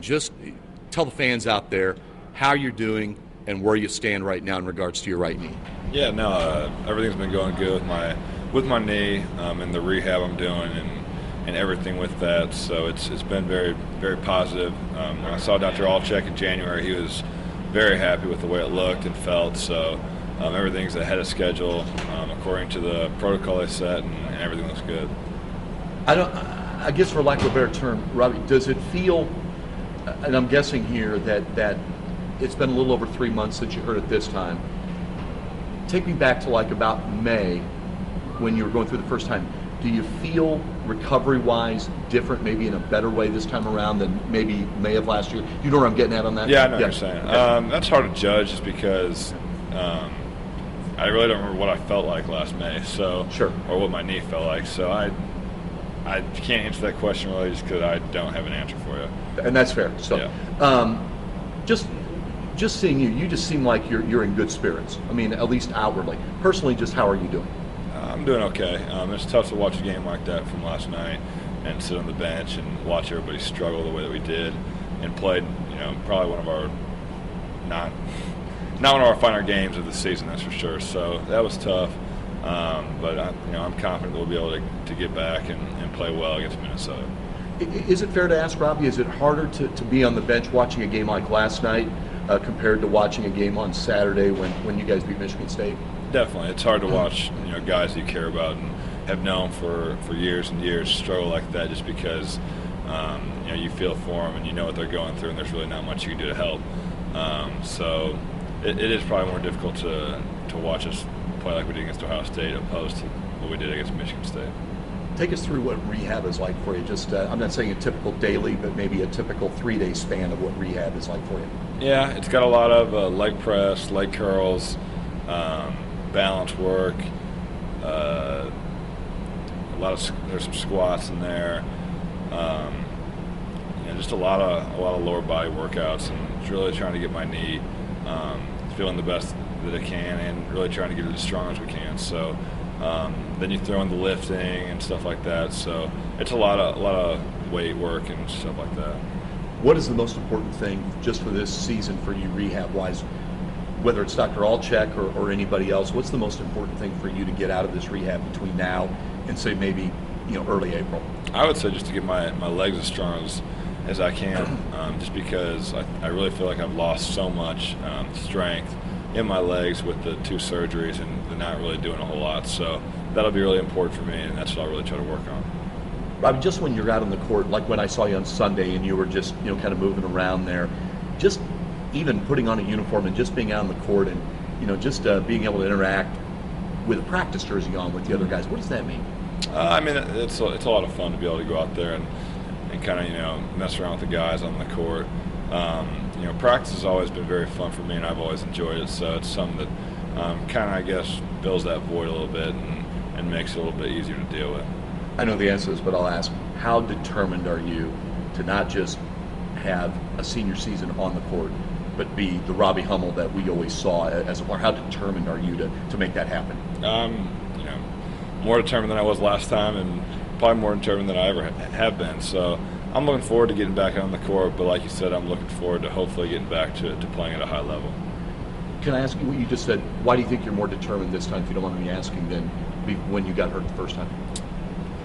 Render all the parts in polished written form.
just tell the fans out there how you're doing and where you stand right now in regards to your right knee. Yeah, no, everything's been going good with my knee and the rehab I'm doing and everything with that. So it's been very, very positive. When I saw Dr. Allcheck in January, he was very happy with the way it looked and felt. So everything's ahead of schedule according to the protocol they set, and everything looks good. I guess for lack of a better term, Robbie, does it feel, and I'm guessing here that it's been a little over 3 months since you heard it this time. Take me back to like about May when you were going through the first time. Do you feel recovery-wise different, maybe in a better way this time around than maybe May of last year? You know what I'm getting at on that? Yeah, I know what you're saying. Okay. That's hard to judge just because I really don't remember what I felt like last May, so sure, or what my knee felt like. So I can't answer that question really just because I don't have an answer for you. And that's fair. So yeah. Just seeing you just seem like you're in good spirits. I mean, at least outwardly. Personally, just how are you doing? I'm doing okay. It's tough to watch a game like that from last night and sit on the bench and watch everybody struggle the way that we did and played, probably one of our not one of our finer games of the season, that's for sure. So that was tough. But I'm confident that we'll be able to get back and play well against Minnesota. Is it fair to ask, Robbie, is it harder to be on the bench watching a game like last night compared to watching a game on Saturday when you guys beat Michigan State? Definitely. It's hard to watch guys that you care about and have known for years and years struggle like that just because you feel for them and you know what they're going through and there's really not much you can do to help. So it is probably more difficult to watch us play like we did against Ohio State opposed to what we did against Michigan State. Take us through what rehab is like for you. Just I'm not saying a typical daily, but maybe a typical 3-day span of what rehab is like for you. Yeah, it's got a lot of leg press, leg curls, balance work. There's some squats in there. Just a lot of lower body workouts, and it's really trying to get my knee feeling the best that it can, and really trying to get it as strong as we can. So then you throw in the lifting and stuff like that. So it's a lot of weight work and stuff like that. What is the most important thing just for this season for you rehab-wise? Whether it's Dr. Allcheck or anybody else, what's the most important thing for you to get out of this rehab between now and say maybe early April? I would say just to get my legs as strong as I can, just because I really feel like I've lost so much strength in my legs with the 2 surgeries and not really doing a whole lot. So that'll be really important for me, and that's what I'll really try to work on. Robbie, just when you're out on the court, like when I saw you on Sunday and you were just kind of moving around there, just even putting on a uniform and just being out on the court and just being able to interact with a practice jersey on with the other guys, what does that mean? I mean, it's a lot of fun to be able to go out there and kind of mess around with the guys on the court. Practice has always been very fun for me, and I've always enjoyed it. So it's something that kind of, I guess, fills that void a little bit and makes it a little bit easier to deal with. I know the answer to this, but I'll ask: how determined are you to not just have a senior season on the court, but be the Robbie Hummel that we always saw as a player? How determined are you to make that happen? More determined than I was last time, and probably more determined than I ever have been. So I'm looking forward to getting back on the court, but like you said, I'm looking forward to hopefully getting back to playing at a high level. Can I ask you what you just said? Why do you think you're more determined this time, if you don't mind me asking, than when you got hurt the first time?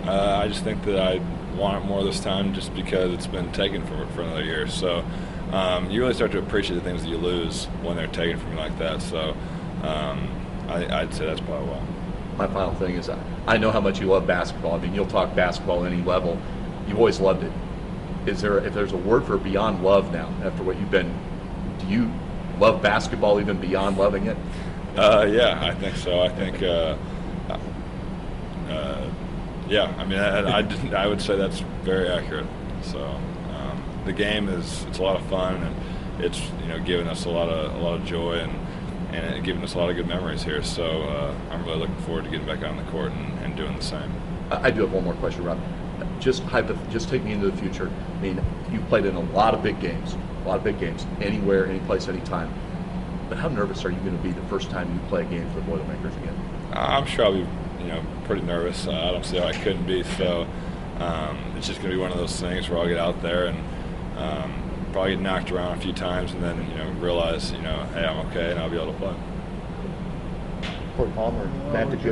I just think that I want it more this time just because it's been taken for another year. So you really start to appreciate the things that you lose when they're taken from you like that. So I'd say that's probably why. My final thing is I know how much you love basketball. I mean, you'll talk basketball at any level. You've always loved it. If there's a word for beyond love now, after what you've been, do you love basketball even beyond loving it? Yeah, I think so. I think, yeah. I mean, I would say that's very accurate. So the game it's a lot of fun, and it's giving us a lot of joy and giving us a lot of good memories here. So I'm really looking forward to getting back out on the court and doing the same. I do have one more question, Rob. Just take me into the future. I mean, you've played in a lot of big games, anywhere, any place, anytime. But how nervous are you going to be the first time you play a game for the Boilermakers again? I'm sure I'll be, pretty nervous. I don't see how I couldn't be. So it's just going to be one of those things where I'll get out there and probably get knocked around a few times, and then realize hey, I'm okay, and I'll be able to play. Corey Palmer, Matt, did you